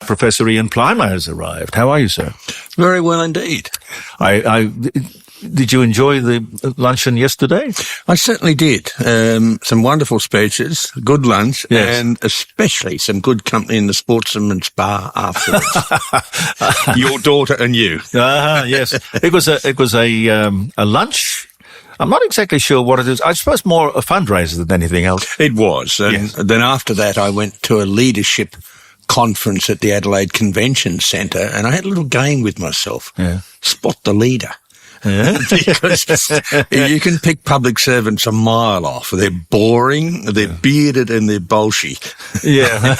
Professor Ian Plimer has arrived. How are you, sir? Very well indeed. Did you enjoy the luncheon yesterday? I certainly did. Some wonderful speeches, good lunch, yes. And especially some good company in the Sportsman's Bar afterwards. Your daughter and you. Yes. It was a lunch. I'm not exactly sure what it is. I suppose more a fundraiser than anything else. It was. And yes. Then after that, I went to a leadership conference at the Adelaide Convention Centre, and I had a little game with myself. Yeah. Spot the leader. Yeah. Because you can pick public servants a mile off. They're boring, they're bearded, and they're bolshy. Yeah.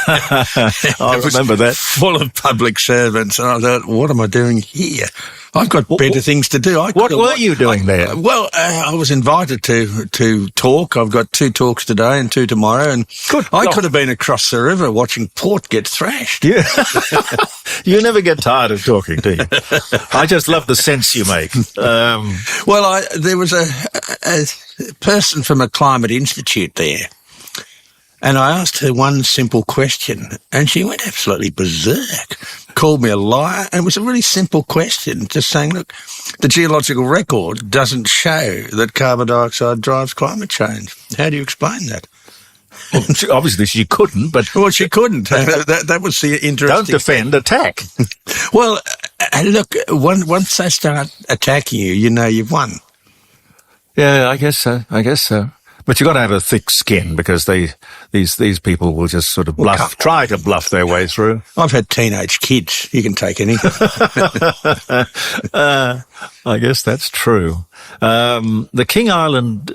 I remember that. Full of public servants. And I thought, what am I doing here? I've got better things to do. What were you doing there? Well, I was invited to talk. I've got 2 talks today and 2 tomorrow. And I could have been across the river watching Port get thrashed. Yeah. You never get tired of talking, do you? I just love the sense you make. There was a person from a climate institute there. And I asked her one simple question, and she went absolutely berserk, called me a liar, and it was a really simple question, just saying, look, the geological record doesn't show that carbon dioxide drives climate change. How do you explain that? Well, obviously she couldn't, but... Well, she couldn't. That was the interesting... Don't defend, attack. Well, look, once they start attacking you, you know you've won. Yeah, I guess so. But you've got to have a thick skin because these people will just sort of try to bluff their way through. I've had teenage kids. You can take anything. I guess that's true. The King Island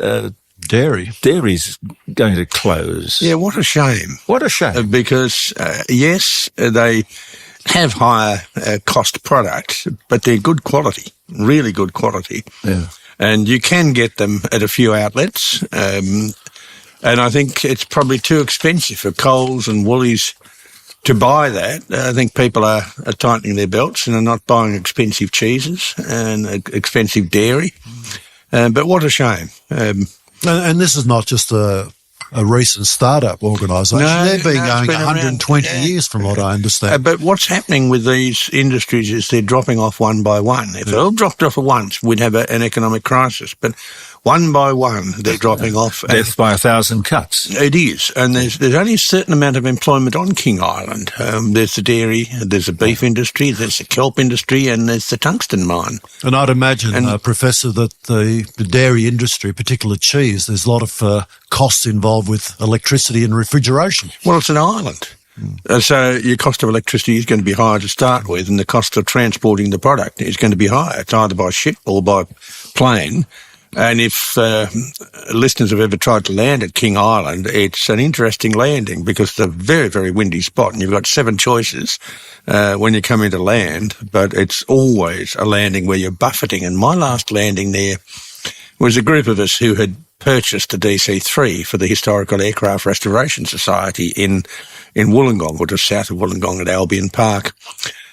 dairy's going to close. Yeah, what a shame. What a shame. Because, yes, they have higher cost products, but they're good quality, really good quality. Yeah. And you can get them at a few outlets. And I think it's probably too expensive for Coles and Woolies to buy that. I think people are tightening their belts and are not buying expensive cheeses and expensive dairy. But what a shame. And this is not just a recent startup organisation. They've been going 120 years from what I understand. But what's happening with these industries is they're dropping off one by one. If they all dropped off at once, we'd have an economic crisis. But one by one, they're dropping off. Death by 1,000 cuts. It is. And there's only a certain amount of employment on King Island. There's the dairy, there's the beef industry, there's the kelp industry, and there's the tungsten mine. And I'd imagine, Professor, that the dairy industry, particularly cheese, there's a lot of costs involved with electricity and refrigeration. Well, it's an island. So your cost of electricity is going to be higher to start with, and the cost of transporting the product is going to be higher. It's either by ship or by plane. And if listeners have ever tried to land at King Island, it's an interesting landing because it's a very, very windy spot, and you've got 7 choices when you come into land, but it's always a landing where you're buffeting. And my last landing there was a group of us who had purchased a DC-3 for the Historical Aircraft Restoration Society in Wollongong, or just south of Wollongong at Albion Park.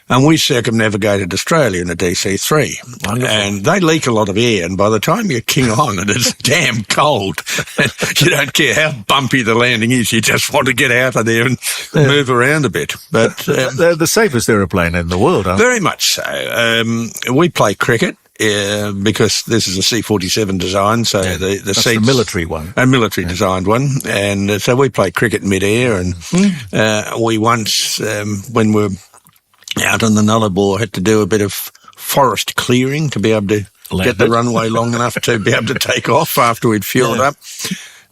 And we circumnavigated Australia in a DC-3. Wonderful. And they leak a lot of air, and by the time you're King Island, it's damn cold. You don't care how bumpy the landing is, you just want to get out of there and move around a bit. But they're the safest airplane in the world, aren't they? Very much so. We play cricket. Because this is a C-47 design, so the seats... a military one. A military designed one. And so we play cricket mid-air, and we once, when we're out on the Nullarbor, had to do a bit of forest clearing to be able to get the runway long enough to be able to take off after we'd fueled up.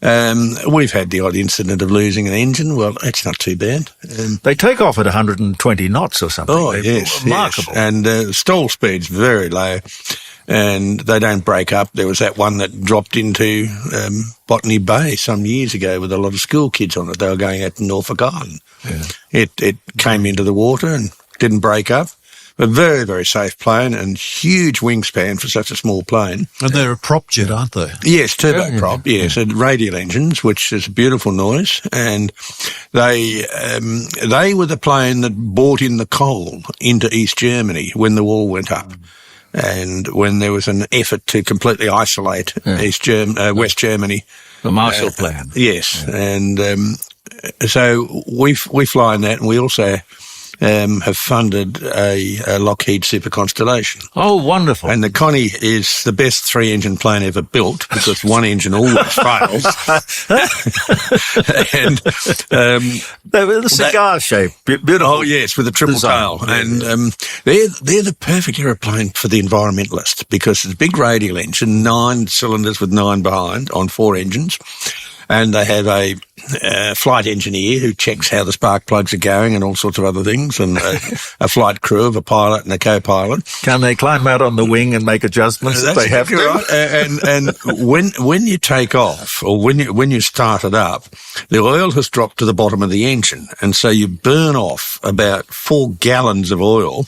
We've had the odd incident of losing an engine. Well, it's not too bad. They take off at 100 knots or something. Oh, yes. Remarkable. Yes. And stall speed's very low, and they don't break up. There was that one that dropped into Botany Bay some years ago with a lot of school kids on it. They were going out to Norfolk Island. Yeah. It came into the water and didn't break up. A very, very safe plane and huge wingspan for such a small plane. And they're a prop jet, aren't they? Yes, turboprop, yes, and radial engines, which is a beautiful noise. And they were the plane that brought in the coal into East Germany when the wall went up. And when there was an effort to completely isolate West Germany. The Marshall Plan. Yes, and so we fly in that, and we also have funded a Lockheed Super Constellation. Oh, wonderful. And the Connie is the best 3-engine plane ever built because one engine always fails. And the cigar shape, beautiful. Oh, yes, with a triple tail. And they're the perfect aeroplane for the environmentalist because it's a big radial engine, 9 cylinders with 9 behind on 4 engines. And they have a flight engineer who checks how the spark plugs are going and all sorts of other things, and a flight crew of a pilot and a co-pilot. Can they climb out on the wing and make adjustments if they have to? Right. And when you take off or when you start it up, the oil has dropped to the bottom of the engine, and so you burn off about 4 gallons of oil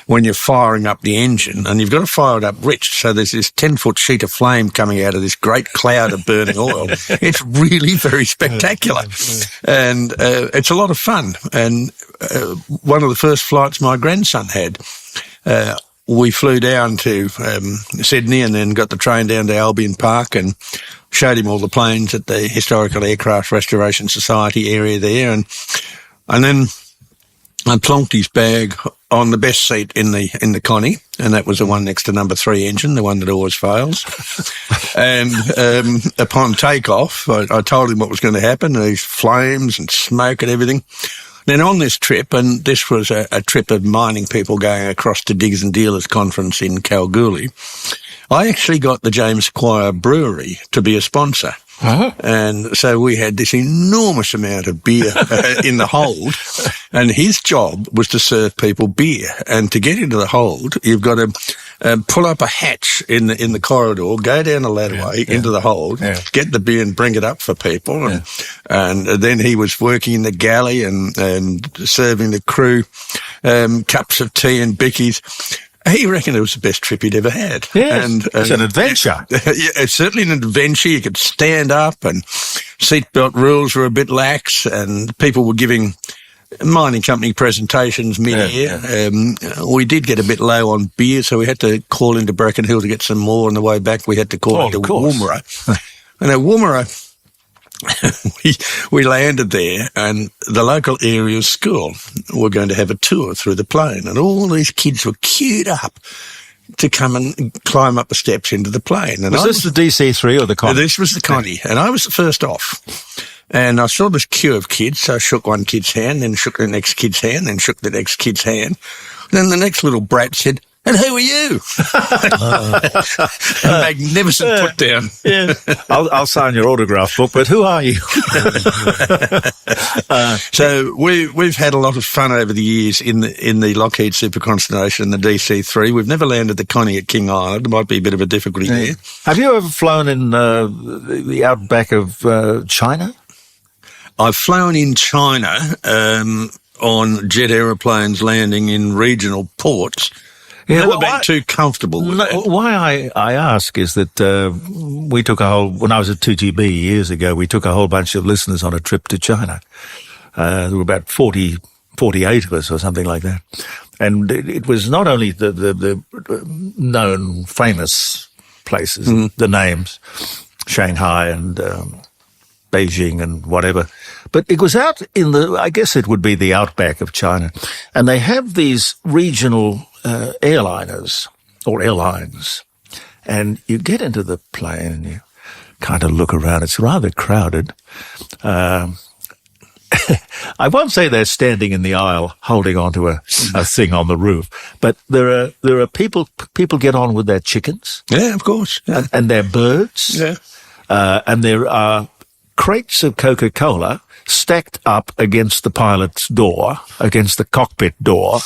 when you're firing up the engine, and you've got to fire it up rich. So there's this 10-foot sheet of flame coming out of this great cloud of burning oil. It's really very spectacular. And it's a lot of fun. And one of the first flights my grandson had, we flew down to Sydney and then got the train down to Albion Park and showed him all the planes at the Historical Aircraft Restoration Society area there. And then I plonked his bag on the best seat in the Connie, and that was the one next to number 3 engine, the one that always fails. And upon takeoff, I told him what was going to happen, these flames and smoke and everything. Then on this trip, and this was a trip of mining people going across to Diggers and Dealers Conference in Kalgoorlie, I actually got the James Squire Brewery to be a sponsor. Uh-huh. And so we had this enormous amount of beer in the hold, and his job was to serve people beer. And to get into the hold, you've got to pull up a hatch in the corridor, go down the ladderway into the hold, get the beer and bring it up for people. And then he was working in the galley and serving the crew cups of tea and bickies. He reckoned it was the best trip he'd ever had. Yes, and it's an adventure. Yeah, it's certainly an adventure. You could stand up, and seatbelt rules were a bit lax, and people were giving mining company presentations mid-air. We did get a bit low on beer, so we had to call into Bracken Hill to get some more. On the way back, we had to call into Woomera. And at Woomera, we landed there, and the local area school were going to have a tour through the plane, and all these kids were queued up to come and climb up the steps into the plane. And was this the DC-3 or the Connie? This was the Connie, and I was the first off. And I saw this queue of kids, so I shook one kid's hand, then shook the next kid's hand, then shook the next kid's hand. Then the next little brat said, "And who are you?" A magnificent put down. Yeah. I'll sign your autograph book, but who are you? So we've had a lot of fun over the years in the Lockheed Super Constellation, the DC-3. We've never landed the Connie at King Island. It might be a bit of a difficulty there. Have you ever flown in the outback of China? I've flown in China on jet aeroplanes landing in regional ports. Yeah, Never been too comfortable with that. Why I ask is that we took when I was at 2GB years ago, we took a whole bunch of listeners on a trip to China. There were about 48 of us or something like that. And it was not only the known famous places, the names, Shanghai and Beijing and whatever, but it was out in I guess it would be the outback of China. And they have these regional airliners or airlines, and you get into the plane and you kind of look around. It's rather crowded. I won't say they're standing in the aisle holding onto a thing on the roof, but there are people get on with their chickens. Yeah, of course. Yeah. And their birds. Yeah. And there are crates of Coca-Cola stacked up against the pilot's door, against the cockpit door.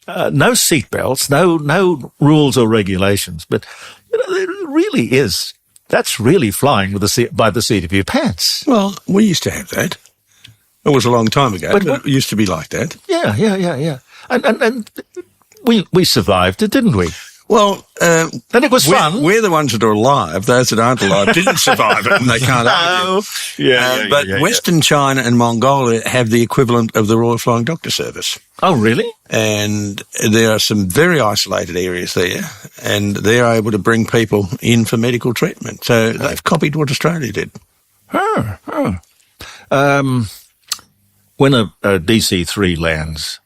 No seatbelts, no rules or regulations, but it really is. That's really flying by the seat of your pants. Well, we used to have that. It was a long time ago, but it used to be like that. Yeah. And we survived it, didn't we? Well, and it was fun. We're the ones that are alive. Those that aren't alive didn't survive it, and they can't argue. But Western China and Mongolia have the equivalent of the Royal Flying Doctor Service. Oh, really? And there are some very isolated areas there, and they're able to bring people in for medical treatment. So they've copied what Australia did. When a DC-3 lands,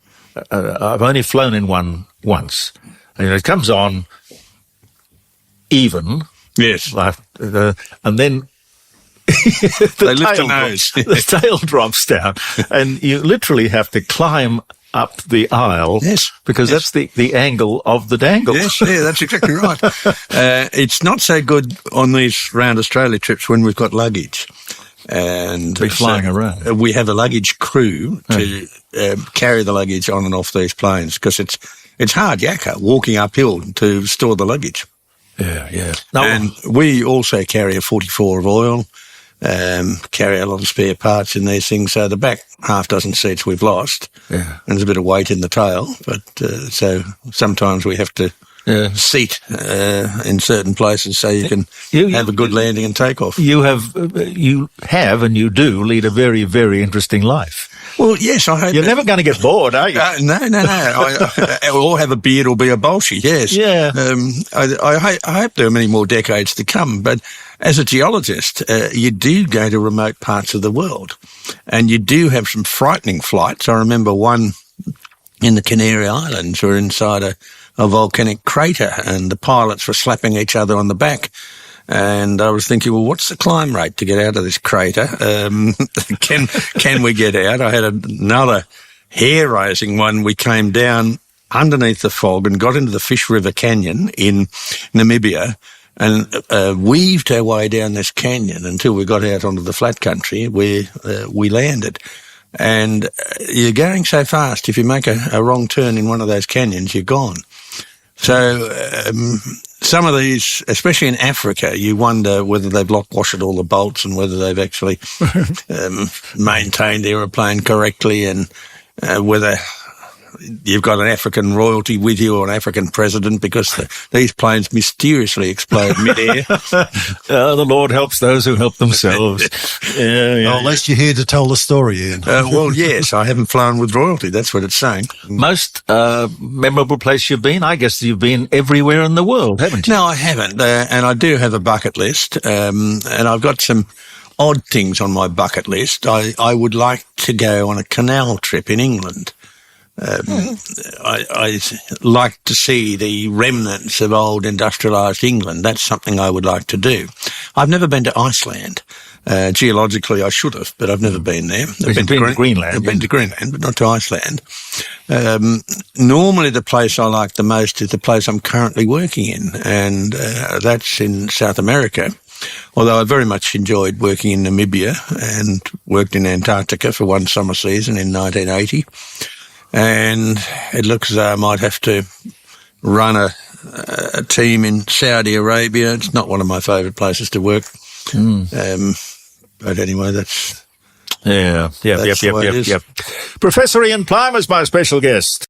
I've only flown in one once. And it comes on even. Yes. Like, and then They lift the nose. The tail drops down, and you literally have to climb up the aisle. Yes. Because that's the angle of the dangle. Yes, yeah, that's exactly right. It's not so good on these round Australia trips when we've got luggage. And Be flying around. We have a luggage crew to carry the luggage on and off these planes, because it's hard yakka walking uphill to store the luggage. Yeah, yeah. No, And we also carry a 44 of oil, carry a lot of spare parts in these things. So the back half dozen seats we've lost. Yeah. And there's a bit of weight in the tail. But so sometimes we have to seat in certain places so you can have a good landing and takeoff. you have and you do lead a very, very interesting life. Well, yes, I hope. You're never going to get bored, are you? No. I will have a beard or be a bolshy, yes. Yeah. I hope there are many more decades to come, but as a geologist, you do go to remote parts of the world, and you do have some frightening flights. I remember one in the Canary Islands. We were inside a volcanic crater, and the pilots were slapping each other on the back. And I was thinking, well, what's the climb rate to get out of this crater? Can we get out? I had another hair-raising one. We came down underneath the fog and got into the Fish River Canyon in Namibia, and weaved our way down this canyon until we got out onto the flat country where we landed. And you're going so fast, if you make a wrong turn in one of those canyons, you're gone. So some of these, especially in Africa, you wonder whether they've lock-washed all the bolts and whether they've actually maintained the aeroplane correctly, and whether you've got an African royalty with you or an African president, because these planes mysteriously explode mid-air. The Lord helps those who help themselves. Well, unless you're here to tell the story, Ian. Well, yes, I haven't flown with royalty. That's what it's saying. Most memorable place you've been? I guess you've been everywhere in the world, haven't you? No, I haven't. And I do have a bucket list. And I've got some odd things on my bucket list. I would like to go on a canal trip in England. I like to see the remnants of old industrialised England. That's something I would like to do. I've never been to Iceland. Geologically, I should have, but I've never been there. I've been to Greenland. I've been to Greenland, but not to Iceland. Normally, the place I like the most is the place I'm currently working in, and that's in South America. Although I very much enjoyed working in Namibia and worked in Antarctica for one summer season in 1980. And it looks as though I might have to run a team in Saudi Arabia. It's not one of my favourite places to work. But anyway, that's... Yep. the way it is. Professor Ian Plimer is my special guest.